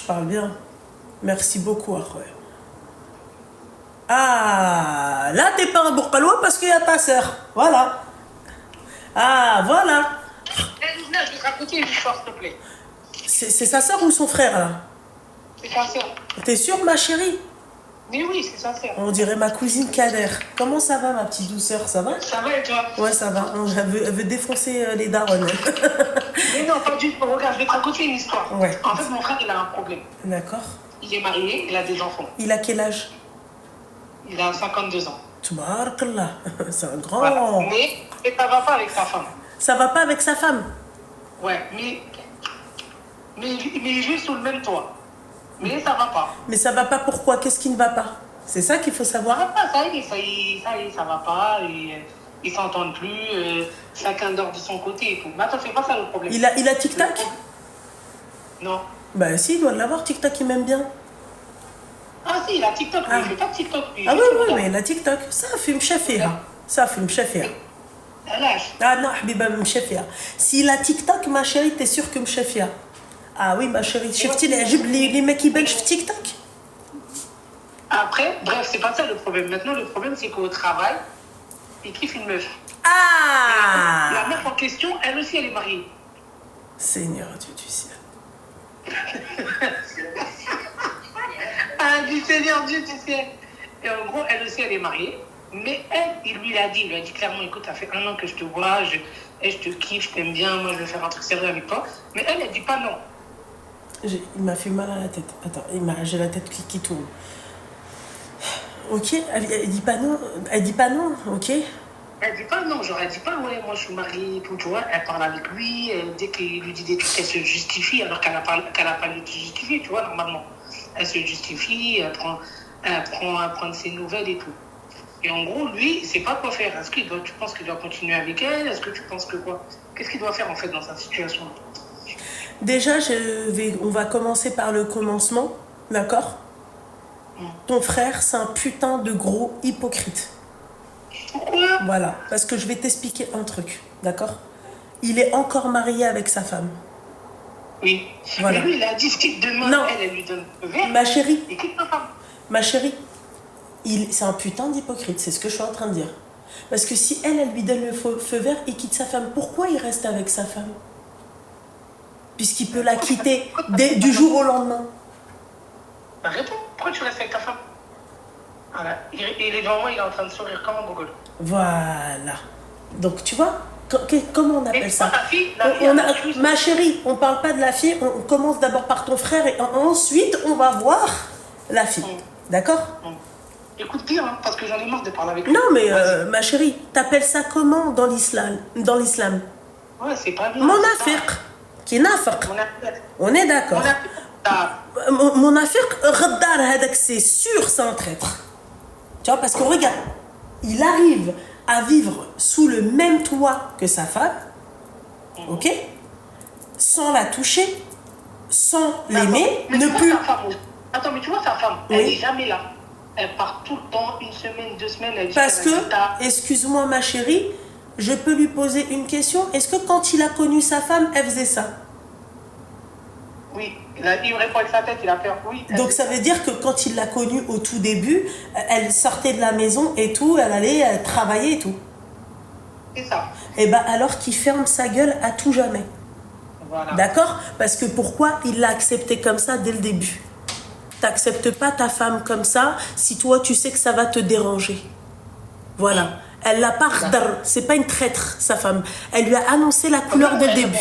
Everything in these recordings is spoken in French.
Je parle bien. Merci beaucoup, Akhoya. Ah, là, t'es pas un bourkalois parce qu'il y a ta sœur. Voilà. Ah, voilà. Je vais te raconter une histoire, s'il te plaît. C'est sa sœur ou son frère, là? C'est sa sœur. T'es sûre, ma chérie? Mais oui, c'est sa sœur. On dirait ma cousine Kader. Comment ça va, ma petite douceur? Ça va? Ça va et toi? Ouais, ça va. Elle veut défoncer les darons. Mais non, pas du tout. Regarde, je vais te raconter une histoire. Ouais. En fait, mon frère, il a un problème. D'accord. Il est marié, il a des enfants. Il a quel âge? Il a 52 ans. Tabarakallah. C'est un grand... Voilà. Mais ça va pas avec sa femme. Ça va pas avec sa femme? Ouais, mais il vit sous le même toit. Mais ça va pas. Mais ça va pas pourquoi? Qu'est-ce qui ne va pas? C'est ça qu'il faut Ça savoir. va pas, ça y est, ça va pas. Ils s'entendent plus. Chacun dort de son côté et tout. Mais attends, c'est pas ça le problème. Il a TikTok? Non. Bah si, il doit l'avoir, TikTok, il m'aime bien. Ah si, il a TikTok, mais il fait pas de TikTok. Lui. Ah oui, oui, mais il a TikTok. Ça fait mchafia. Ça fait mchafia. Ah non, Habiba mchafia. S'il a TikTok, ma chérie, t'es sûre que mchafia. Ah oui, ma chérie. شفتي العجب اللي ما كيبانش في تيك توك. Après, bref, c'est pas ça le problème. Maintenant, le problème, c'est qu'au travail, il kiffe une meuf. Ah! La meuf en question, elle aussi, elle est mariée. Seigneur Dieu du ciel. Ah, du Seigneur Dieu, tu sais. Et en gros, elle aussi, elle est mariée. Mais elle, il lui a dit clairement, écoute, ça fait 1 an que je te vois, je te kiffe, je t'aime bien, moi je vais faire un truc sérieux avec toi. Mais elle dit pas non. Il m'a fait mal à la tête. Attends, j'ai la tête qui tourne. Ok, elle dit pas non. Elle dit pas non, ok. Elle dit pas non, genre elle dit pas ouais, moi je suis mariée et tout, tu vois. Elle parle avec lui, dès qu'il lui dit des trucs, elle se justifie alors qu'elle a pas lieu de se justifier, tu vois, normalement. Elle se justifie, elle prend de ses nouvelles et tout. Et en gros, lui, il sait pas quoi faire. Tu penses qu'il doit continuer avec elle? Est-ce que tu penses que quoi? Qu'est-ce qu'il doit faire en fait dans sa situation? Déjà, on va commencer par le commencement, d'accord? Ton frère, c'est un putain de gros hypocrite. Pourquoi? Voilà, parce que je vais t'expliquer un truc, d'accord? Il est encore marié avec sa femme. Oui. Voilà. Mais lui, il a dit que demain, non. Elle lui donne le verre. Ma chérie. Et quitte sa femme. Ma chérie, c'est un putain d'hypocrite, c'est ce que je suis en train de dire. Parce que si elle lui donne le feu vert et quitte sa femme, pourquoi il reste avec sa femme? Puisqu'il peut la quitter du jour au lendemain. Bah réponds, pourquoi tu restes avec ta femme? Voilà. Il est devant moi, il est en train de sourire comme un gogol. Voilà. Donc tu vois, comment on appelle ça? Ma chérie, on parle pas de la fille, on commence d'abord par ton frère et ensuite on va voir la fille. D'accord? Écoute bien, hein, parce que j'en ai marre de parler avec lui. Non mais ma chérie, t'appelles ça comment dans l'islam? Ouais, c'est pas bien. Monafiq. Qui est nafiq. On est d'accord. Monafiq, Ghaddar hadak, c'est sûr, c'est un traître. Tu vois, parce que regarde, il arrive à vivre sous le même toit que sa femme, ok, sans la toucher, sans l'aimer, ne plus. Attends, mais tu vois sa femme, oui. Elle n'est jamais là. Elle part tout le temps, 1 semaine, 2 semaines. Elle dit parce que, excuse-moi ma chérie, je peux lui poser une question. Est-ce que quand il a connu sa femme, elle faisait ça? Oui, il répond avec sa tête, il a peur, oui. Donc ça veut dire que quand il l'a connue au tout début, elle sortait de la maison et tout, elle allait travailler et tout. C'est ça. Et bien alors qu'il ferme sa gueule à tout jamais. Voilà. D'accord? Parce que pourquoi il l'a accepté comme ça dès le début? T'acceptes pas ta femme comme ça si toi tu sais que ça va te déranger. Voilà. Elle l'a pas redar, c'est pas une traître, sa femme. Elle lui a annoncé la couleur dès le début.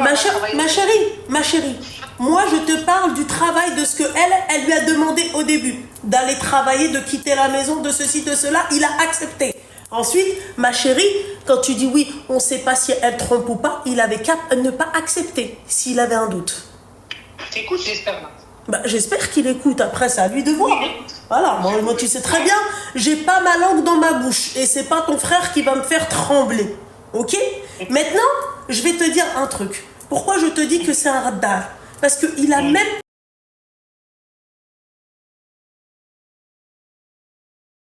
Ma chérie, moi je te parle du travail de ce que elle lui a demandé au début. D'aller travailler, de quitter la maison, de ceci, de cela, il a accepté. Ensuite, ma chérie, quand tu dis oui, on sait pas si elle trompe ou pas, il avait qu'à ne pas accepter s'il avait un doute. T'écoutes, j'espère. Bah, j'espère qu'il écoute, après c'est à lui de voir. Voilà, moi tu sais très bien, j'ai pas ma langue dans ma bouche et c'est pas ton frère qui va me faire trembler. Ok? Maintenant, je vais te dire un truc. Pourquoi je te dis que c'est un radar? Parce qu'il a même...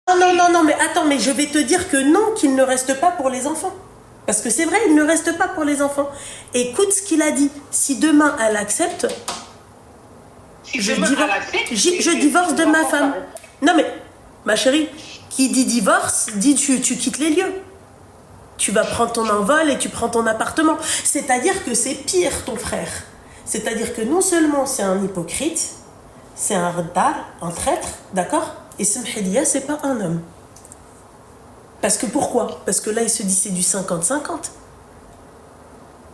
Non, mais attends, mais je vais te dire que non, qu'il ne reste pas pour les enfants. Parce que c'est vrai, il ne reste pas pour les enfants. Écoute ce qu'il a dit. Si demain elle accepte... Si je divorce de ma femme. Non mais, ma chérie, qui dit divorce, dit tu quittes les lieux. Tu vas prendre ton envol et tu prends ton appartement. C'est-à-dire que c'est pire, ton frère. C'est-à-dire que non seulement c'est un hypocrite, c'est un raddar, un traître, d'accord? Et Samhilia, c'est pas un homme. Parce que pourquoi? Parce que là, il se dit c'est du 50-50.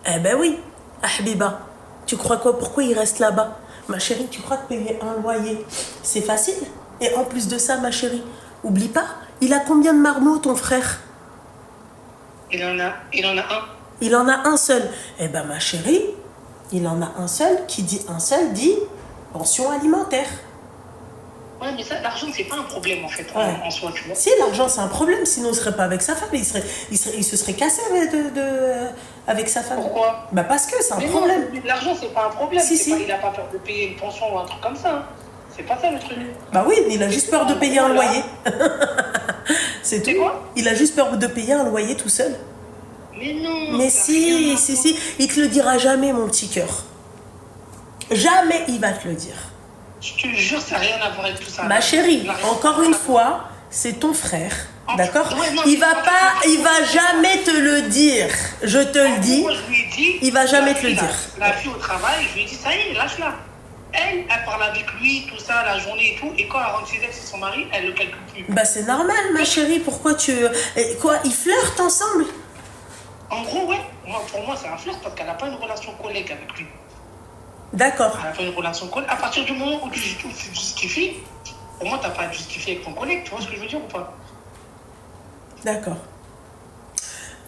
Eh ben oui, Habiba, tu crois quoi? Pourquoi il reste là-bas? Ma chérie, tu crois que payer un loyer, c'est facile? Et en plus de ça, ma chérie, oublie pas, il a combien de marmots, ton frère? Il en a un. Il en a un seul. Eh ben ma chérie, il en a un seul. Qui dit un seul dit pension alimentaire. Ouais, mais ça, l'argent, c'est pas un problème en fait, en soi, tu vois. Si, l'argent, c'est un problème, sinon il serait pas avec sa femme, il se serait cassé avec sa femme. Pourquoi? Bah parce que c'est un problème. Non, l'argent, c'est pas un problème. Si. Pas, il a pas peur de payer une pension ou un truc comme ça. Hein. C'est pas ça le truc. Bah oui, il a juste peur de payer un loyer. C'est tout. Quoi? Il a juste peur de payer un loyer tout seul. Mais non. Mais si. Il te le dira jamais, mon petit cœur. Jamais il va te le dire. Je te jure, ça n'a rien à voir avec tout ça. Ma chérie, encore une fois, c'est ton frère. D'accord? Il va jamais te le dire. Je te le dis. Moi, je lui ai dit, il va jamais te le dire. La fille au travail, je lui ai dit, ça y est, lâche-la. Elle parle avec lui, tout ça, la journée et tout. Et quand elle rentre chez elle, c'est son mari, elle le calcule plus. Bah c'est normal, ma chérie. Pourquoi tu... Quoi, ils flirtent ensemble? En gros, ouais. Pour moi, c'est un flirt parce qu'elle n'a pas une relation collègue avec lui. D'accord. Elle n'a pas une relation collègue. À partir du moment où tu justifies, pour moi, tu n'as pas à justifier avec ton collègue. Tu vois ce que je veux dire ou pas? D'accord.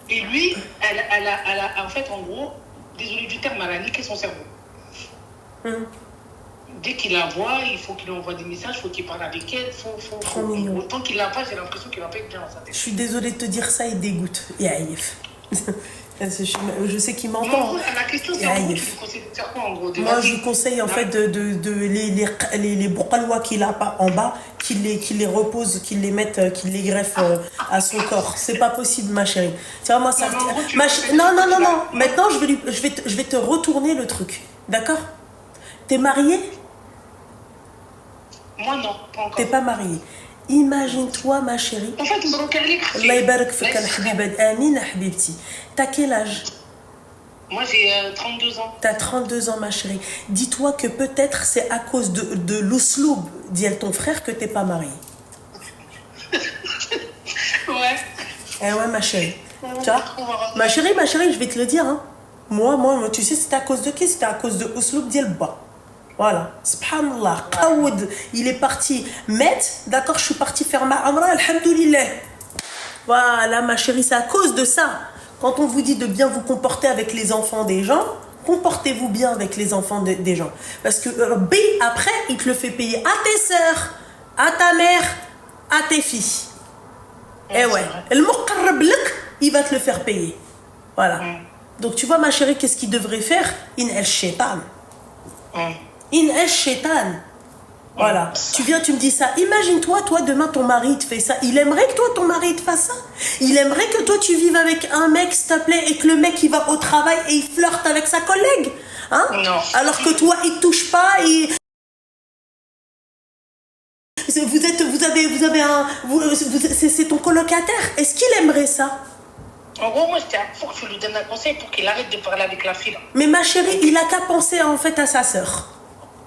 Et lui, elle a, en fait, en gros, désolé du terme, elle a niqué son cerveau. Dès qu'il la voit, il faut qu'il envoie des messages, il faut qu'il parle avec elle. Trop mignon. Tant qu'il l'a pas, j'ai l'impression qu'il va pas être bien dans sa tête. Je suis désolée de te dire ça, il dégoûte. Yaïf. Je sais qu'il m'entend. La question, c'est en gros, tu lui conseilles de faire quoi en gros? Moi, je lui conseille en fait les bourkalois qu'il a pas en bas, qu'il les repose, qu'il les mette, qu'il les greffe à son corps. C'est pas possible, ma chérie. Tu vois, moi, ça. Non. Maintenant, je vais te retourner le truc. D'accord? T'es mariée? Moi, non, pas encore. T'es pas mariée. Imagine-toi, ma chérie. En fait, Allah yabarak fik al-habibat. Amina habibti. T'as quel âge? Moi, j'ai 32 ans. T'as 32 ans, ma chérie. Dis-toi que peut-être c'est à cause de l'ousloub, dit ton frère, que t'es pas mariée. Ouais. Eh ouais, ma chérie. Tu vois? Ma chérie, je vais te le dire. Hein. Moi, tu sais, c'était à cause de qui? C'était à cause de l'ousloub, dit le bas. Voilà, subhanallah, Qaoud, il est parti mettre, d'accord, je suis partie faire ma amra, alhamdoulilah. Voilà, ma chérie, c'est à cause de ça. Quand on vous dit de bien vous comporter avec les enfants des gens, comportez-vous bien avec les enfants des gens. Parce que Rabbi, après, il te le fait payer à tes sœurs, à ta mère, à tes filles. Et ouais, le muqarrab lak, il va te le faire payer. Voilà. Donc tu vois, ma chérie, qu'est-ce qu'il devrait faire? In el-shaitan. In el-shaitan. Voilà. Tu viens, tu me dis ça. Imagine-toi, toi, demain, ton mari te fait ça. Il aimerait que toi, ton mari te fasse ça. Il aimerait que toi, tu vives avec un mec, s'il te plaît, et que le mec, il va au travail et il flirte avec sa collègue. Hein? Non. Alors que toi, il te touche pas et... C'est ton colocataire. Est-ce qu'il aimerait ça? En gros, moi, j'étais à fond que tu lui donnes un conseil pour qu'il arrête de parler avec la fille. Là. Mais ma chérie, il a qu'à penser en fait à sa sœur.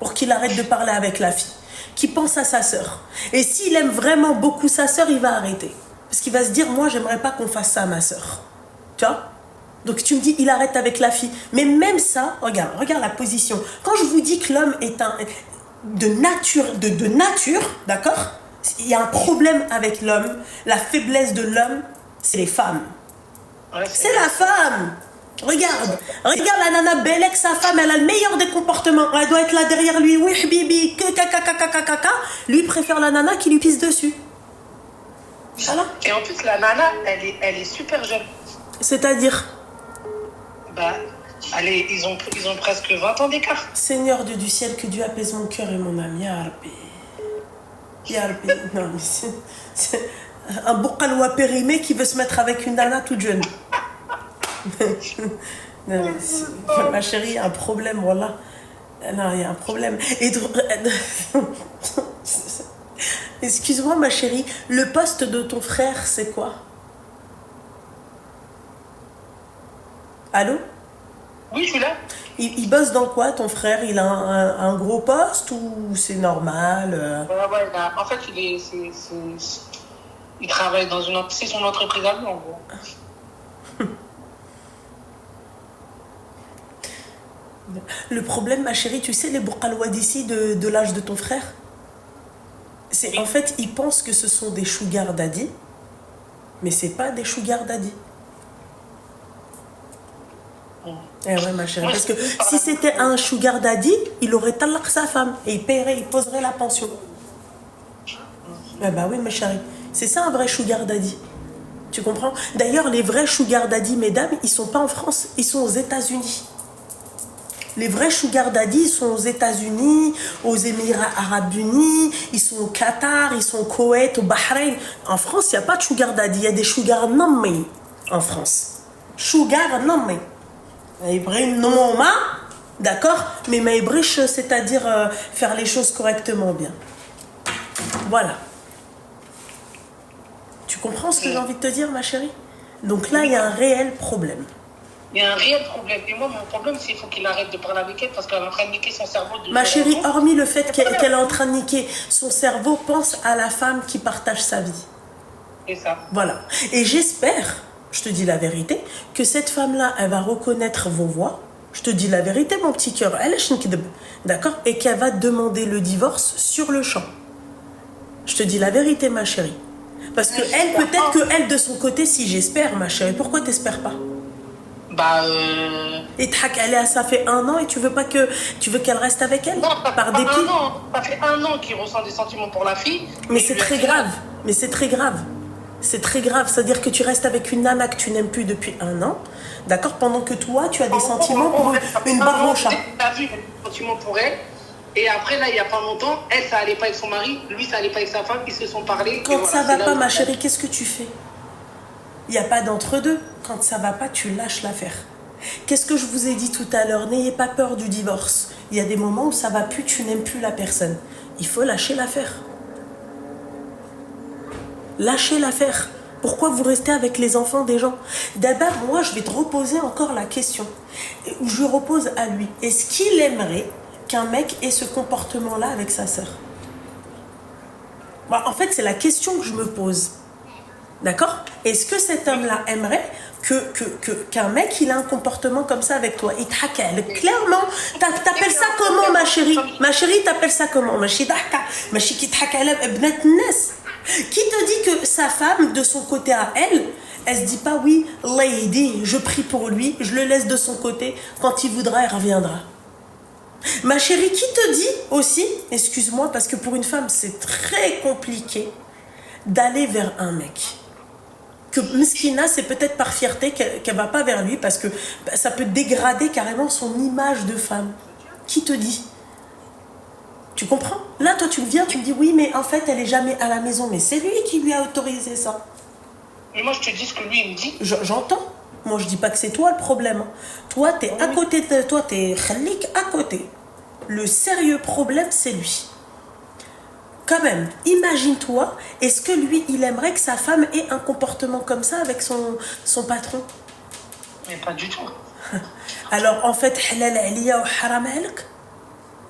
Pour qu'il arrête de parler avec la fille. Qu'il pense à sa sœur. Et s'il aime vraiment beaucoup sa sœur, il va arrêter. Parce qu'il va se dire, moi, j'aimerais pas qu'on fasse ça à ma sœur. Tu vois? Donc tu me dis, il arrête avec la fille. Mais même ça, regarde la position. Quand je vous dis que l'homme est de nature, d'accord? Il y a un problème avec l'homme. La faiblesse de l'homme, c'est les femmes. Ouais, c'est la femme. Regarde la nana Belek, sa femme, elle a le meilleur des comportements. Elle doit être là derrière lui. Oui, bibi, kaka. Lui préfère la nana qui lui pisse dessus. Voilà. Et en plus, la nana, elle est super jeune. C'est-à-dire? Bah, allez, ils ont presque 20 ans d'écart. Seigneur Dieu du ciel, que Dieu apaise mon cœur et mon âme. Ya Rabbi. Ya Rabbi. Non, mais c'est un bourkaloua périmé qui veut se mettre avec une nana toute jeune. Non, ma chérie, un problème, voilà. Non, il y a un problème. Excuse-moi, ma chérie, le poste de ton frère, c'est quoi? Allô? Oui, je suis là. Il bosse dans quoi, ton frère? Il a un gros poste ou c'est normal? Ouais, en fait, il travaille dans c'est son entreprise à lui, en gros. Le problème, ma chérie, tu sais, les bourqalois d'ici de l'âge de ton frère, c'est en fait, ils pensent que ce sont des sugar daddy, mais c'est pas des sugar daddy. Eh ouais, ma chérie, parce que si c'était un sugar daddy, il aurait talaq sa femme et il poserait la pension. Eh bah oui, ma chérie, c'est ça un vrai sugar daddy. Tu comprends? D'ailleurs, les vrais sugar daddy, mesdames, ils sont pas en France, ils sont aux États-Unis. Les vrais sugar daddy, ils sont aux États-Unis, aux Émirats Arabes Unis, ils sont au Qatar, ils sont au Koweït, au Bahreïn. En France, il n'y a pas de sugar daddy, il y a des sugar nammi en France. Sugar nammi. Ibrahim Nomoma, d'accord? Mais Maïbrish, c'est-à-dire faire les choses correctement bien. Voilà. Tu comprends ce que j'ai envie de te dire, ma chérie? Donc là, il y a un réel problème. Il y a un réel problème. Et moi, mon problème, c'est qu'il faut qu'il arrête de parler avec elle parce qu'elle est en train de niquer son cerveau. Ma chérie, hormis le fait qu'elle est en train de niquer son cerveau, pense à la femme qui partage sa vie. C'est ça. Voilà. Et j'espère, je te dis la vérité, que cette femme-là, elle va reconnaître vos voix. Je te dis la vérité, mon petit cœur. Elle est chnikdeb. D'accord? Et qu'elle va demander le divorce sur le champ. Je te dis la vérité, ma chérie. Parce que elle, peut-être que elle, de son côté, si j'espère, ma chérie, pourquoi t'espères pas? Et ça fait 1 an et tu veux qu'elle reste avec elle? Non, par dépit? Ça fait 1 an qu'il ressent des sentiments pour la fille. Mais c'est très grave. Mais c'est très grave. C'est très grave. C'est-à-dire que tu restes avec une nana que tu n'aimes plus depuis 1 an, d'accord? Pendant que toi, tu as des sentiments pour une barroncha. Tu as vu des sentiments pour elle. Et après, là, il n'y a pas longtemps, elle, ça allait pas avec son mari, lui, ça allait pas avec sa femme, ils se sont parlé. Quand ça va pas, ma chérie, qu'est-ce que tu fais? Il n'y a pas d'entre-deux. Quand ça va pas, tu lâches l'affaire. Qu'est-ce que je vous ai dit tout à l'heure? N'ayez pas peur du divorce. Il y a des moments où ça va plus, tu n'aimes plus la personne. Il faut lâcher l'affaire. Lâchez l'affaire. Pourquoi vous restez avec les enfants des gens? D'abord, moi, je vais te reposer encore la question. Je repose à lui. Est-ce qu'il aimerait qu'un mec ait ce comportement-là avec sa sœur? En fait, c'est la question que je me pose. D'accord? Est-ce que cet homme-là aimerait qu'un mec, il a un comportement comme ça avec toi? Il te hackale. Clairement, t'appelles ça comment, ma chérie? Ma chérie, t'appelles ça comment? Qui te dit que sa femme, de son côté à elle, elle se dit pas oui, lady, je prie pour lui, je le laisse de son côté, quand il voudra, il reviendra. Ma chérie, qui te dit aussi, excuse-moi, parce que pour une femme, c'est très compliqué d'aller vers un mec. Que Meskina, c'est peut-être par fierté qu'elle va pas vers lui, parce que ça peut dégrader carrément son image de femme. Qui te dit? Tu comprends? Là, toi, tu viens, tu me dis oui, mais en fait, elle est jamais à la maison. Mais c'est lui qui lui a autorisé ça. Mais moi, je te dis ce que lui, il me dit. J'entends. Moi, je dis pas que c'est toi le problème. Toi, t'es à côté de toi, t'es khalik à côté. Le sérieux problème, c'est lui. Quand même, imagine-toi, est-ce que lui, il aimerait que sa femme ait un comportement comme ça avec son patron? Mais pas du tout. Alors, en fait, halal aliya ou haram alak?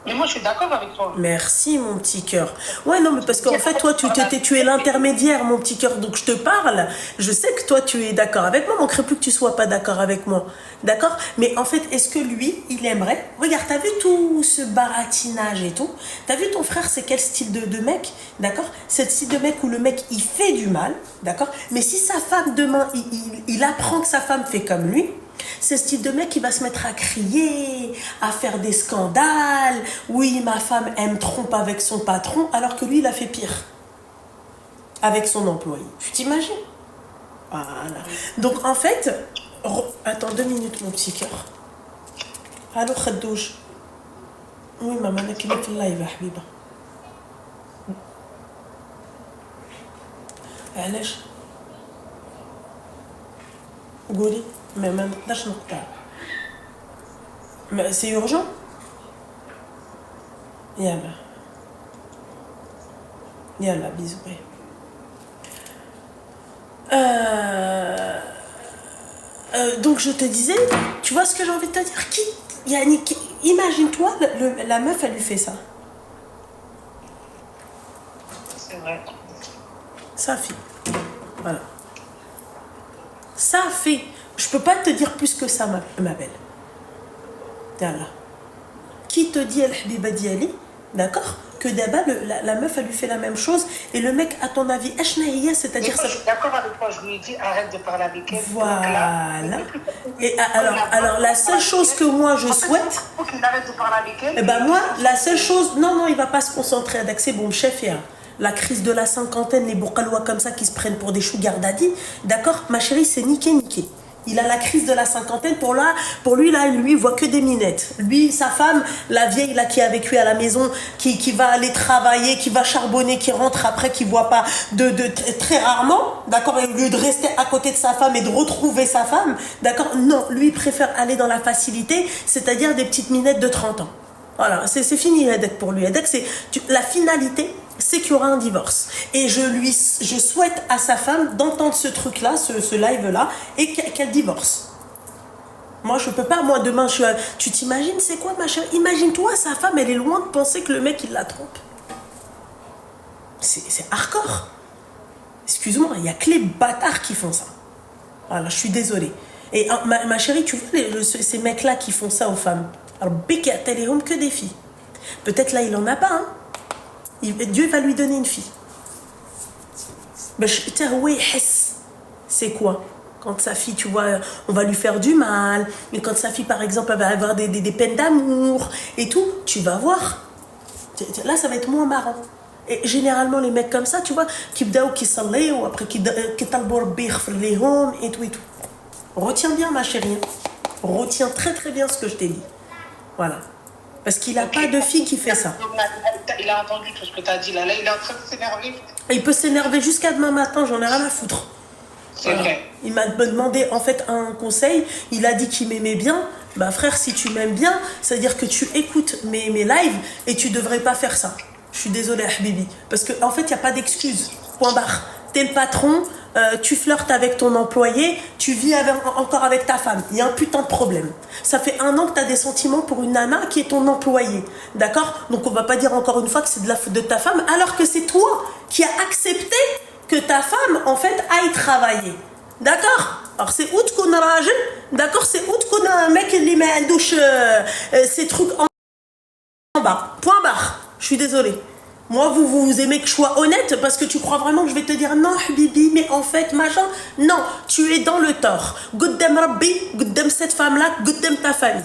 Mais moi, je suis d'accord avec toi. Merci, mon petit cœur. Ouais, non, mais parce qu'en fait, toi, tu es l'intermédiaire, mon petit cœur. Donc, je te parle. Je sais que toi, tu es d'accord avec moi. Il ne manquerait plus que tu sois pas d'accord avec moi. D'accord? Mais en fait, est-ce que lui, il aimerait... Regarde, t'as vu tout ce baratinage et tout? T'as vu ton frère, c'est quel style de mec? D'accord? C'est le style de mec où le mec, il fait du mal. D'accord? Mais si sa femme, demain, il apprend que sa femme fait comme lui, c'est ce type de mec qui va se mettre à crier, à faire des scandales. Oui, ma femme, elle me trompe avec son patron, alors que lui, il a fait pire. Avec son employé. Tu t'imagines? Voilà. Donc, en fait... Attends 2 minutes, mon petit cœur. Allô, Khadouj. Oui, maman, on est dans le live, Habiba. علاش؟ قولي. Mais c'est urgent. Yalla. Yalla, bisous. Donc je te disais, tu vois ce que j'ai envie de te dire, imagine-toi, la meuf, elle lui fait ça. C'est vrai. Ça fait. Voilà. Ça fait. Je peux pas te dire plus que ça, ma belle. Voilà. Qui te dit El Habiba Diali, d'accord, que d'abord la meuf, elle lui fait la même chose, et le mec, à ton avis, c'est-à-dire ça. Je suis d'accord avec toi, je lui ai dit arrête de parler avec elle. Voilà. Et alors la seule chose que moi je souhaite. Il faut qu'il arrête de parler avec elle. Eh ben moi, la seule chose. Non, il va pas se concentrer avec c'est bon, chef, et la crise de la cinquantaine, les bourkalois comme ça qui se prennent pour des sugar daddy, d'accord, ma chérie, c'est niqué. Il a la crise de la cinquantaine, pour lui, il voit que des minettes. Lui, sa femme, la vieille là, qui est avec lui à la maison, qui va aller travailler, qui va charbonner, qui rentre après, qui voit pas très rarement, d'accord, et au lieu de rester à côté de sa femme et de retrouver sa femme, d'accord, non, lui, il préfère aller dans la facilité, c'est-à-dire des petites minettes de 30 ans. Voilà, c'est fini pour lui. La finalité, c'est qu'il y aura un divorce. Et je souhaite à sa femme d'entendre ce truc-là, ce live-là, et qu'elle divorce. Moi, je peux pas. Moi, demain, tu t'imagines, c'est quoi, ma chérie? Imagine-toi, sa femme, elle est loin de penser que le mec, il la trompe. C'est hardcore. Excuse-moi, il y a que les bâtards qui font ça. Voilà, je suis désolée. Et ma chérie, tu vois ces mecs-là qui font ça aux femmes, alors que des filles. Peut-être là, il en a pas, hein. Dieu va lui donner une fille. C'est quoi? Quand sa fille, tu vois, on va lui faire du mal, mais quand sa fille, par exemple, elle va avoir des peines d'amour et tout, tu vas voir. Là, ça va être moins marrant. Et généralement, les mecs comme ça, tu vois, qui s'allait ou après qui et tout. Retiens bien, ma chérie. Retiens très très bien ce que je t'ai dit. Voilà. Parce qu'il n'a pas de fille qui fait ça. Il a entendu tout ce que tu as dit là. Là, il est en train de s'énerver. Il peut s'énerver jusqu'à demain matin, j'en ai rien à foutre. C'est vrai. Il m'a demandé en fait un conseil. Il a dit qu'il m'aimait bien. Bah frère, si tu m'aimes bien, c'est-à-dire que tu écoutes mes lives et tu devrais pas faire ça. Je suis désolée, Habibi. Parce qu'en fait, il n'y a pas d'excuse. Point barre. T'es le patron, tu flirtes avec ton employé, tu vis encore avec ta femme. Il y a un putain de problème. Ça fait 1 an que tu as des sentiments pour une nana qui est ton employé. D'accord? Donc on va pas dire encore une fois que c'est de la faute de ta femme, alors que c'est toi qui as accepté que ta femme, en fait, aille travailler. D'accord? Alors c'est où qu'on a rajel, d'accord? C'est où qu'on a un mec qui met douche ces trucs en bas. Point barre. Je suis désolée. Moi, vous aimez que je sois honnête parce que tu crois vraiment que je vais te dire non, Habibi, mais en fait, machin. Non, tu es dans le tort. Goddam Rabbi, goddam cette femme-là, goddam ta famille.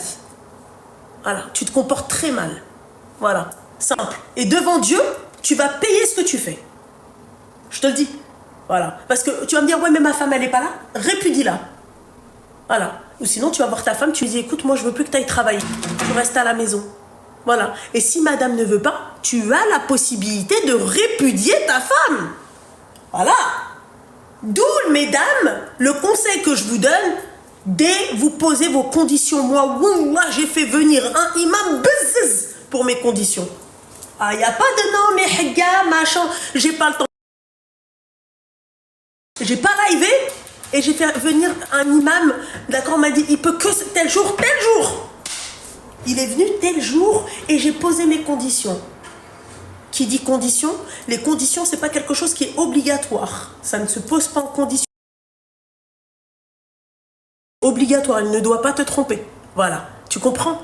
Voilà, tu te comportes très mal. Voilà, simple. Et devant Dieu, tu vas payer ce que tu fais. Je te le dis. Voilà. Parce que tu vas me dire, ouais, mais ma femme, elle n'est pas là. Répudie-la. Voilà. Ou sinon, tu vas voir ta femme, tu lui dis, écoute, moi, je veux plus que tu ailles travailler. Tu restes à la maison. Voilà. Et si madame ne veut pas, tu as la possibilité de répudier ta femme. Voilà. D'où, mesdames, le conseil que je vous donne, dès vous posez vos conditions. Moi, j'ai fait venir un imam bzzz pour mes conditions. Ah, il n'y a pas de non, mais hega, machin, j'ai pas le temps. J'ai pas livé et j'ai fait venir un imam, d'accord, on m'a dit, il peut que tel jour, tel jour. Il est venu tel jour et j'ai posé mes conditions. Qui dit conditions? Les conditions, c'est pas quelque chose qui est obligatoire. Ça ne se pose pas en condition. Obligatoire, il ne doit pas te tromper. Voilà, tu comprends?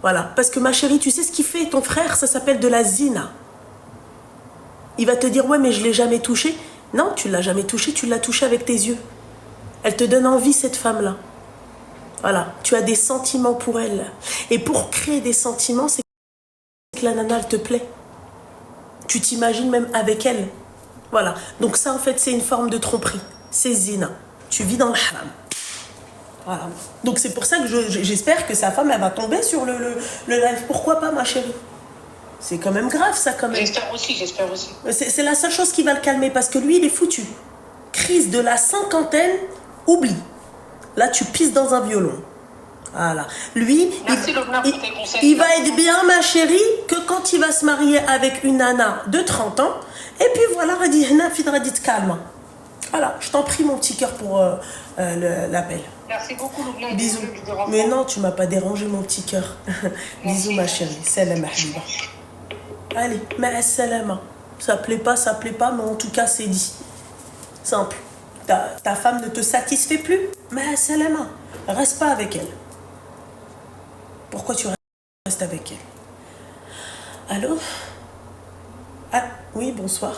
Voilà, parce que ma chérie, tu sais ce qu'il fait ton frère, ça s'appelle de la zina. Il va te dire, ouais, mais je l'ai jamais touché. Non, tu l'as jamais touché, tu l'as touché avec tes yeux. Elle te donne envie, cette femme-là. Voilà, tu as des sentiments pour elle. Et pour créer des sentiments, c'est que la nana, elle te plaît. Tu t'imagines même avec elle. Voilà, donc ça, en fait, c'est une forme de tromperie. C'est zina. Tu vis dans le haram. Voilà. Donc c'est pour ça que j'espère que sa femme, elle va tomber sur le live. Pourquoi pas, ma chérie? C'est quand même grave, ça, quand même. J'espère aussi. C'est la seule chose qui va le calmer, parce que lui, il est foutu. Crise de la cinquantaine, oublie. Là, tu pisses dans un violon. Voilà. Lui, Merci, Lobna, pour tes conseils. il va être bien, ma chérie, que quand il va se marier avec une nana de 30 ans. Et puis voilà, calme. Voilà, je t'en prie, mon petit cœur, pour l'appel. Merci beaucoup, Lobna. Bisous. Mais non, tu m'as pas dérangé, mon petit cœur. Bisous, ma chérie. Salam, habiba. Allez, mais salam. Ça plaît pas, mais en tout cas, c'est dit. Simple. Ta femme ne te satisfait plus, mais salam. Reste pas avec elle. Pourquoi tu restes avec elle? Allô? Ah, oui, bonsoir.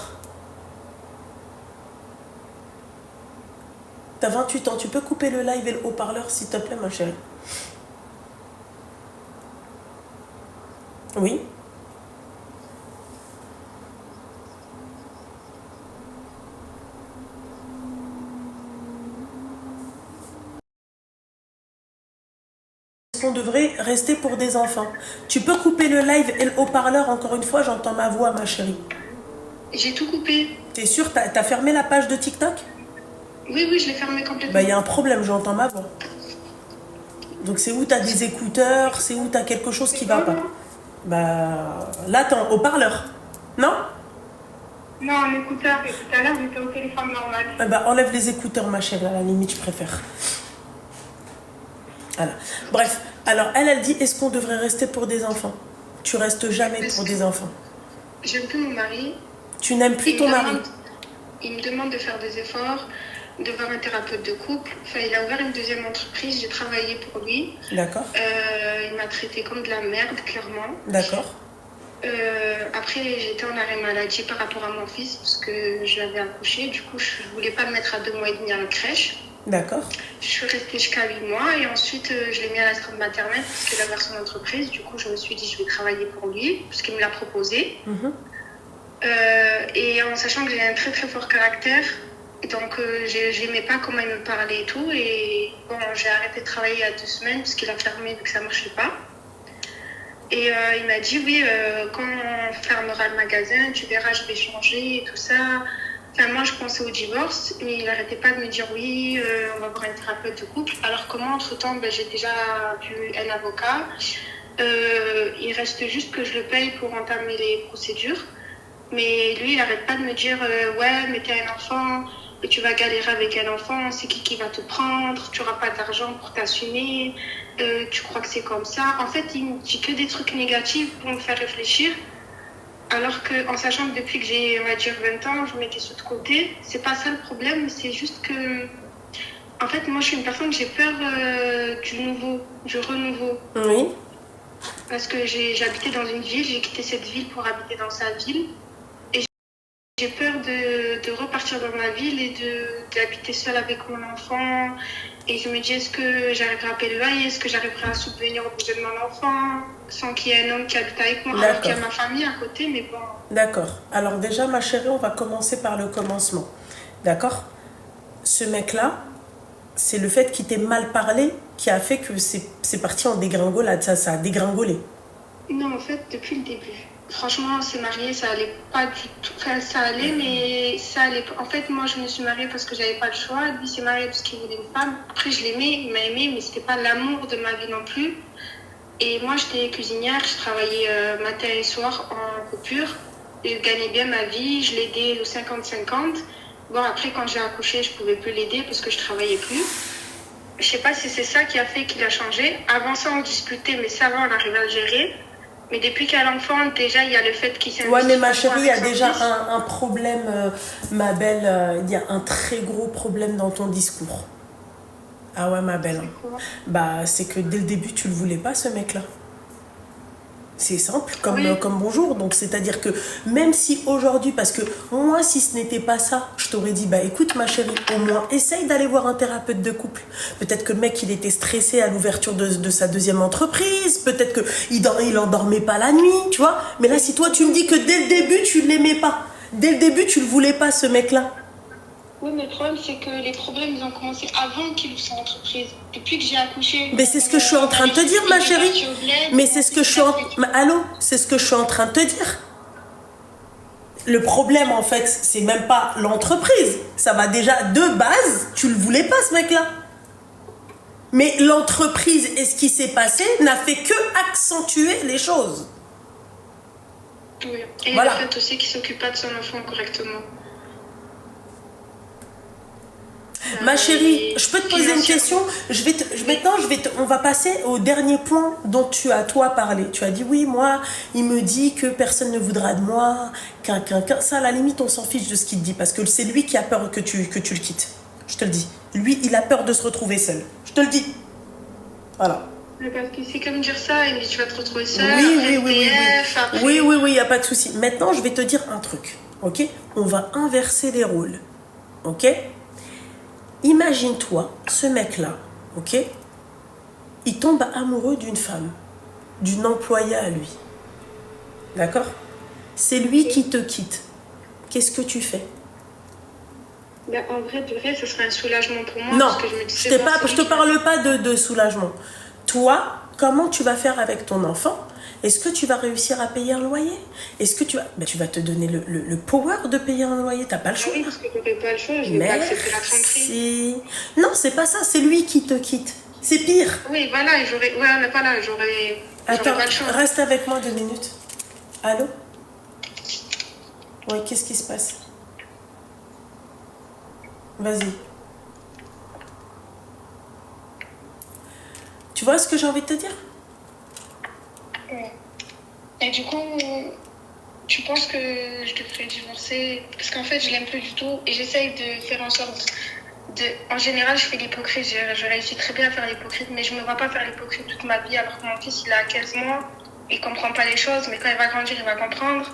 T'as 28 ans, tu peux couper le live et le haut-parleur, s'il te plaît, ma chérie? Oui? On devrait rester pour des enfants. Tu peux couper le live et le haut-parleur, encore une fois, j'entends ma voix, ma chérie. J'ai tout coupé. T'es sûre? T'as fermé la page de TikTok? Oui, je l'ai fermé complètement. Bah, il y a un problème, j'entends ma voix. Donc, c'est où t'as des écouteurs, c'est où t'as quelque chose qui va pas. Bah, là, t'es en haut-parleur. Non? Non, en écouteur. Et tout à l'heure, j'étais au téléphone normal. Bah, enlève les écouteurs, ma chérie, à la limite, je préfère. Voilà. Bref, alors elle dit, est-ce qu'on devrait rester pour des enfants? Tu restes jamais pour des enfants. J'aime plus mon mari. Tu n'aimes plus ton mari? Il me demande de faire des efforts, de voir un thérapeute de couple. Enfin, il a ouvert une deuxième entreprise, j'ai travaillé pour lui. D'accord. Il m'a traité comme de la merde, clairement. D'accord. Après, j'étais en arrêt maladie par rapport à mon fils, parce que je l'avais accouché. Du coup, je voulais pas le mettre à 2 mois et demi à la crèche. D'accord. Je suis restée jusqu'à 8 mois et ensuite je l'ai mis à la strate maternelle parce qu'il a ouvert son entreprise. Du coup, je me suis dit je vais travailler pour lui parce qu'il me l'a proposé. Et en sachant que j'ai un très très fort caractère, donc j'aimais pas comment il me parlait et tout. Et bon, j'ai arrêté de travailler il y a 2 semaines parce qu'il a fermé vu que ça marchait pas. Et il m'a dit oui, quand on fermera le magasin, tu verras, je vais changer et tout ça. Enfin, moi, je pensais au divorce, mais il n'arrêtait pas de me dire oui, on va voir un thérapeute de couple. Alors que moi, entre-temps, j'ai déjà vu un avocat. Il reste juste que je le paye pour entamer les procédures. Mais lui, il n'arrête pas de me dire ouais, mais t'es un enfant, tu vas galérer avec un enfant, c'est qui va te prendre, tu n'auras pas d'argent pour t'assumer, tu crois que c'est comme ça. En fait, il me dit que des trucs négatifs pour me faire réfléchir. Alors qu'en sachant que depuis que j'ai, on va dire, 20 ans, je mettais ça de côté, c'est pas ça le problème, c'est juste que, en fait, moi, je suis une personne, j'ai peur du nouveau, du renouveau. Oui. Parce que j'habitais dans une ville, j'ai quitté cette ville pour habiter dans sa ville. Et j'ai peur de repartir dans ma ville et d'habiter seule avec mon enfant. Et je me dis, est-ce que j'arriverai à payer le loyer? Est-ce que j'arriverai à subvenir aux besoins de mon enfant sans qu'il y ait un homme qui habite avec moi? Alors qu'il y a ma famille à côté, mais bon. D'accord. Alors déjà, ma chérie, on va commencer par le commencement. D'accord? Ce mec-là, c'est le fait qu'il t'ait mal parlé qui a fait que c'est parti en dégringolade. Ça a dégringolé. Non, en fait, depuis le début. Franchement, on s'est mariés, ça allait pas du tout. Enfin, ça allait, mais ça allait pas. En fait, moi, je me suis mariée parce que j'avais pas le choix. Lui s'est marié parce qu'il voulait une femme. Après, je l'aimais, il m'a aimée, mais c'était pas l'amour de ma vie non plus. Et moi, j'étais cuisinière, je travaillais matin et soir en coupure. Je gagnais bien ma vie, je l'aidais au 50-50. Bon, après, quand j'ai accouché, je pouvais plus l'aider parce que je travaillais plus. Je sais pas si c'est ça qui a fait qu'il a changé. Avant ça, on disputait, mais ça va, on arrivait à le gérer. Mais depuis qu'il y a l'enfant, déjà, il y a le fait qu'il s'investit. Ouais, mais ma chérie, il y a déjà un problème, ma belle. Il y a un très gros problème dans ton discours. Ah ouais, ma belle. Bah, c'est que dès le début, tu le voulais pas, ce mec-là. C'est simple, comme bonjour. Donc, c'est-à-dire que même si aujourd'hui, parce que moi, si ce n'était pas ça, je t'aurais dit, bah écoute, ma chérie, au moins, essaye d'aller voir un thérapeute de couple. Peut-être que le mec, il était stressé à l'ouverture de sa deuxième entreprise. Peut-être qu'il endormait pas la nuit, tu vois. Mais là, si toi, tu me dis que dès le début, tu ne l'aimais pas. Dès le début, tu ne le voulais pas, ce mec-là. Oui, mais le problème, c'est que les problèmes, ils ont commencé avant qu'il ouvre son entreprise. Depuis que j'ai accouché. Mais c'est ce que je suis en train de te dire, ma chérie. Mais c'est ce que je suis en... Allô? C'est ce que je suis en train de te dire. Le problème, en fait, c'est même pas l'entreprise. Ça va déjà, de base, tu le voulais pas, ce mec-là. Mais l'entreprise et ce qui s'est passé n'a fait que accentuer les choses. Oui. Et voilà. Le fait aussi qu'il ne s'occupe pas de son enfant correctement. Ma chérie, je peux te poser une question? On va passer au dernier point dont tu as toi parlé. Tu as dit oui, moi, il me dit que personne ne voudra de moi, ça à la limite on s'en fiche de ce qu'il te dit parce que c'est lui qui a peur que tu le quittes. Je te le dis. Lui, il a peur de se retrouver seul. Je te le dis. Voilà. Parce qu'il sait comme dire ça, il me dit tu vas te retrouver seul. Oui, il n'y a pas de souci. Maintenant, je vais te dire un truc. Ok? On va inverser les rôles. Ok? Imagine-toi, ce mec-là, ok? Il tombe amoureux d'une femme, d'une employée à lui. D'accord? C'est lui qui te quitte. Qu'est-ce que tu fais? Ben, en vrai, de vrai, ce serait un soulagement pour moi. Non, parce que je te parle pas de soulagement. Toi, comment tu vas faire avec ton enfant? Est-ce que tu vas réussir à payer un loyer? Est-ce que tu vas te donner le power de payer un loyer? T'as pas le choix. Oui, parce que je n'aurai pas le choix, je vais pas accepter la tromperie. Non, c'est pas ça, c'est lui qui te quitte. C'est pire. Oui, voilà, j'aurais pas le choix. Reste avec moi 2 minutes. Allô? Oui, qu'est-ce qui se passe? Vas-y. Tu vois ce que j'ai envie de te dire? Et du coup, tu penses que je devrais divorcer? Parce qu'en fait, je l'aime plus du tout et j'essaye de faire en sorte En général, je fais l'hypocrite. Je réussis très bien à faire l'hypocrite, mais je ne me vois pas faire l'hypocrite toute ma vie. Alors que mon fils, il a 15 mois, il ne comprend pas les choses, mais quand il va grandir, il va comprendre.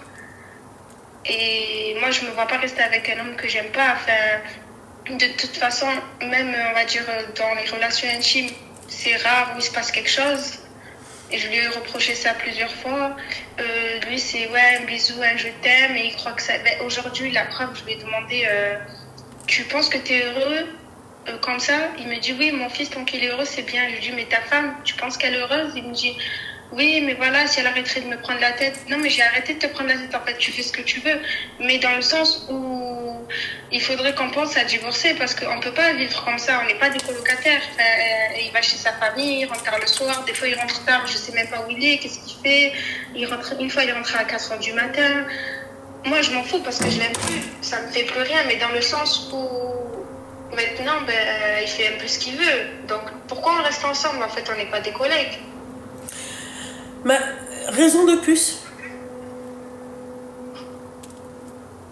Et moi, je ne me vois pas rester avec un homme que j'aime pas. Enfin, de toute façon, même, on va dire, dans les relations intimes, c'est rare où il se passe quelque chose. Et je lui ai reproché ça plusieurs fois. Lui, c'est ouais, un bisou, un je t'aime. Et il croit que ça... Ben, aujourd'hui, la preuve, je lui ai demandé tu penses que tu es heureux comme ça? Il me dit oui, mon fils, tant qu'il est heureux, c'est bien. Je lui dis mais ta femme, tu penses qu'elle est heureuse? Il me dit oui, mais voilà, si elle arrêterait de me prendre la tête. Non, mais j'ai arrêté de te prendre la tête. En fait, tu fais ce que tu veux. Mais dans le sens où il faudrait qu'on pense à divorcer parce qu'on ne peut pas vivre comme ça. On n'est pas des colocataires. Il va chez sa famille, il rentre tard le soir. Des fois, il rentre tard, je ne sais même pas où il est, qu'est-ce qu'il fait. Une fois, il rentre à 4h du matin. Moi, je m'en fous parce que je l'aime plus. Ça me fait plus rien, mais dans le sens où maintenant, il fait un peu ce qu'il veut. Donc, pourquoi on reste ensemble? En fait, on n'est pas des collègues. Mais raison de plus.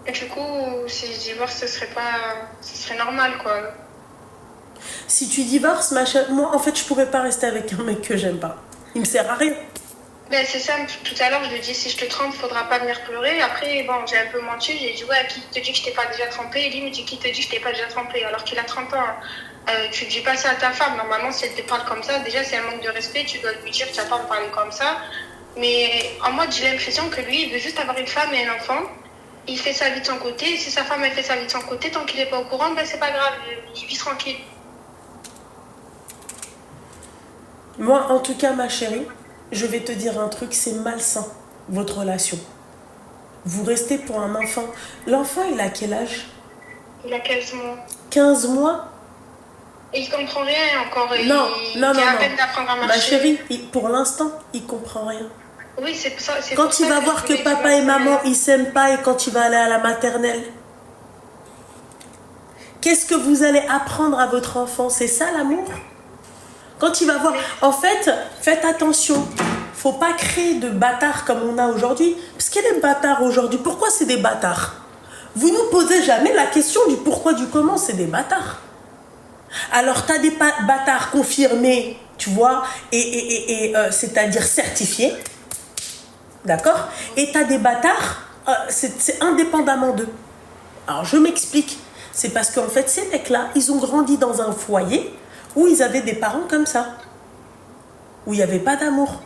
Et du coup, si je divorce, ce serait normal, quoi. Si tu divorces, moi, en fait, je pourrais pas rester avec un mec que j'aime pas. Il me sert à rien. Ben, c'est ça, tout à l'heure, je lui ai dit, si je te trompe, faudra pas venir pleurer. Après, bon, j'ai un peu menti, j'ai dit, ouais, qui te dit que je t'ai pas déjà trompé? Et lui me dit, qui te dit que je t'ai pas déjà trompé? Alors qu'il a 30 ans. Tu ne dis pas ça à ta femme. Normalement, si elle te parle comme ça, déjà, c'est un manque de respect. Tu dois lui dire, tu vas pas me parler comme ça. Mais en moi, j'ai l'impression que lui, il veut juste avoir une femme et un enfant. Il fait sa vie de son côté. Si sa femme, elle fait sa vie de son côté, tant qu'il n'est pas au courant, ben, c'est pas grave. Il vit tranquille. Moi, en tout cas, ma chérie, je vais te dire un truc, c'est malsain, votre relation. Vous restez pour un enfant. L'enfant, il a quel âge? Il a 15 mois. 15 mois? Et il comprend rien encore. Non. Il a à peine d'apprendre à marcher. Ma chérie, pour l'instant, il comprend rien. Oui, c'est ça. Quand il va voir que papa et maman, ils s'aiment pas et quand il va aller à la maternelle, qu'est-ce que vous allez apprendre à votre enfant? C'est ça l'amour? Quand il va voir... En fait, faites attention. Faut pas créer de bâtards comme on a aujourd'hui. Parce qu'il y a des bâtards aujourd'hui. Pourquoi c'est des bâtards? Vous nous posez jamais la question du pourquoi, du comment, c'est des bâtards. Alors, tu as des bâtards confirmés, tu vois, c'est-à-dire certifiés. D'accord? Et tu as des bâtards, c'est indépendamment d'eux. Alors, je m'explique. C'est parce qu'en fait, ces mecs-là, ils ont grandi dans un foyer où ils avaient des parents comme ça. Où il n'y avait pas d'amour.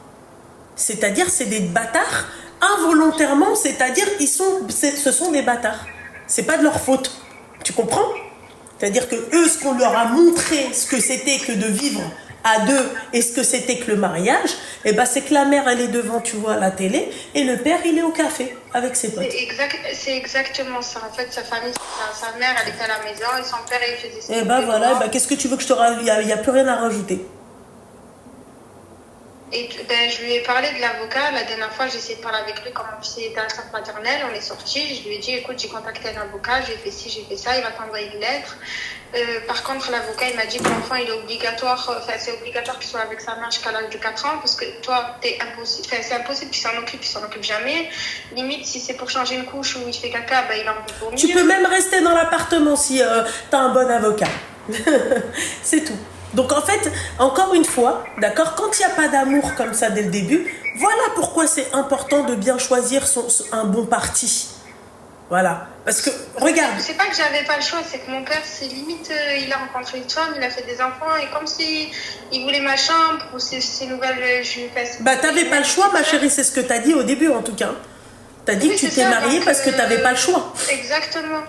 C'est-à-dire, c'est des bâtards involontairement, c'est-à-dire, ce sont des bâtards. C'est pas de leur faute. Tu comprends? C'est-à-dire que eux, ce qu'on leur a montré, ce que c'était que de vivre à deux, est-ce que c'était que le mariage? Eh ben, c'est que la mère, elle est devant, tu vois, la télé, et le père, il est au café avec ses potes. C'est exactement ça. En fait, sa famille, sa mère, elle était à la maison, et son père, il faisait ça. Eh ben voilà, ben, qu'est-ce que tu veux que je te rajoute? Il n'y a plus rien à rajouter. Et ben, je lui ai parlé de l'avocat. La dernière fois, j'ai essayé de parler avec lui quand mon fils était à la maternelle. On est sortis. Je lui ai dit, écoute, j'ai contacté un avocat, j'ai fait ci, j'ai fait ça. Il va t'envoyer une lettre. Par contre, l'avocat, il m'a dit que l'enfant, il est obligatoire, c'est obligatoire qu'il soit avec sa mère jusqu'à l'âge de 4 ans parce que toi, c'est impossible qu'il s'en occupe jamais. Limite, si c'est pour changer une couche ou il fait caca, ben, il en peut vomir. Tu peux même rester dans l'appartement si tu as un bon avocat. C'est tout. Donc en fait, encore une fois, d'accord, quand il n'y a pas d'amour comme ça dès le début, voilà pourquoi c'est important de bien choisir un bon parti. Voilà. Parce que, regarde. C'est pas que j'avais pas le choix, c'est que mon père, c'est limite, il a rencontré une femme, il a fait des enfants, et comme si il voulait ma chambre, ou ces nouvelles, je lui fais... Bah, t'avais pas le choix, ma chérie, c'est ce que t'as dit au début, en tout cas. T'as dit que tu t'es mariée parce que t'avais pas le choix. Exactement.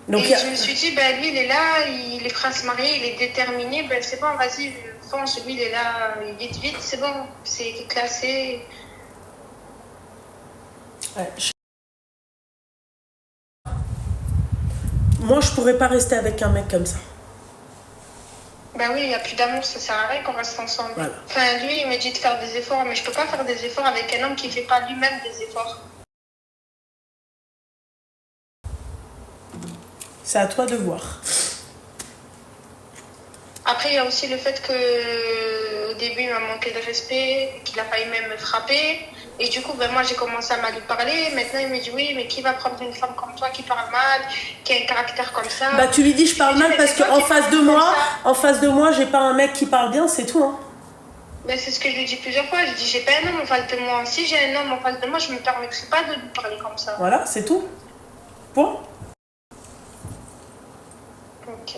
Donc, et je me suis dit, ben, lui, il est là, il est prêt à se marier, il est déterminé, ben, c'est bon, vas-y, fonce, lui, il est là, vite, c'est bon, c'est classé. Ouais. Moi, je pourrais pas rester avec un mec comme ça. Ben oui, il n'y a plus d'amour, ça sert à rien qu'on reste ensemble. Voilà. Enfin, lui, il m'a dit de faire des efforts, mais je peux pas faire des efforts avec un homme qui fait pas lui-même des efforts. C'est à toi de voir. Après, il y a aussi le fait qu'au début, il m'a manqué de respect, qu'il a failli même me frapper. Et du coup, ben, moi, j'ai commencé à mal lui parler. Maintenant, il me dit, oui, mais qui va prendre une femme comme toi qui parle mal, qui a un caractère comme ça? Bah, tu lui dis, je parle mal parce qu'en face de moi, j'ai pas un mec qui parle bien, c'est tout. Hein. Ben, c'est ce que je lui dis plusieurs fois. Je dis, j'ai pas un homme en face de moi. Si j'ai un homme en face de moi, je me permettrai pas de lui parler comme ça. Voilà, c'est tout. Point. Ok.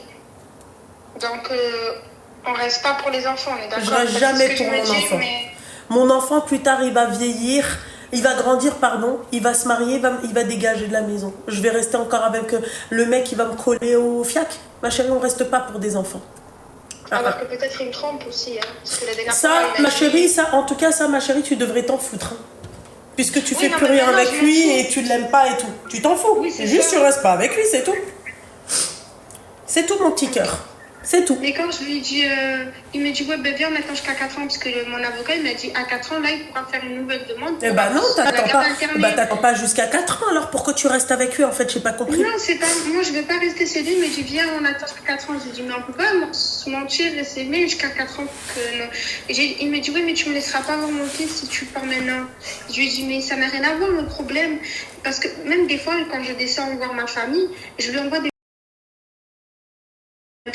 Donc, on reste pas pour les enfants, on est d'accord? Je reste jamais pour mon enfant. Mon enfant, plus tard, il va vieillir, il va grandir, pardon, il va se marier, il va dégager de la maison. Je vais rester encore avec le mec qui va me coller au fiac. Ma chérie, on reste pas pour des enfants. Alors que peut-être il me trompe aussi. Hein, parce que ça, ma chérie, en tout cas, ça, ma chérie, tu devrais t'en foutre. Hein, puisque tu fais plus rien avec lui et tu ne l'aimes pas et tout. Tu t'en fous. Oui, juste, tu restes pas avec lui, c'est tout. C'est tout, mon petit cœur. C'est tout. Mais quand je lui ai dit, il m'a dit, ouais, ben viens, on attend jusqu'à 4 ans, parce que mon avocat, il m'a dit, à 4 ans, là, il pourra faire une nouvelle demande. Eh ben non, t'attends pas jusqu'à 4 ans, alors pourquoi tu restes avec lui, en fait, j'ai pas compris. Non, c'est pas, moi, je veux pas rester chez lui, mais il dit, viens, on attend jusqu'à 4 ans. J'ai dit, mais on peut pas se mentir et s'aimer jusqu'à 4 ans. Il m'a dit, oui, mais tu me laisseras pas voir mon fils si tu pars maintenant. Je lui ai dit, mais ça n'a rien à voir, le problème. Parce que même des fois, quand je descends voir ma famille, je lui envoie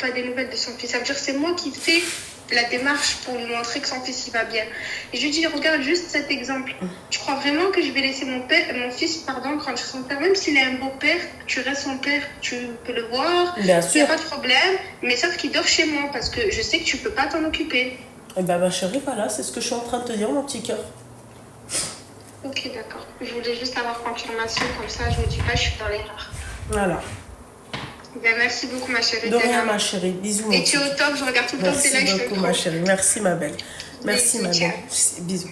pas des nouvelles de son fils. Ça veut dire que c'est moi qui fais la démarche pour lui montrer que son fils il va bien. Et je lui dis, regarde juste cet exemple. Tu crois vraiment que je vais laisser mon fils grandir son père, même s'il est un beau père, tu restes son père, tu peux le voir, il n'y a pas de problème, mais sauf qu'il dort chez moi parce que je sais que tu peux pas t'en occuper. Eh ben ma chérie, voilà, c'est ce que je suis en train de te dire, mon petit cœur. Ok, d'accord. Je voulais juste avoir confirmation, comme ça je me dis pas, je suis dans l'erreur. Voilà. Ben, merci beaucoup, ma chérie. De rien, ma chérie. Bisous. Et tu es au top, je regarde tout le temps tes lives. Merci beaucoup, ma chérie. Merci, ma belle. Merci, ma belle. Bisous.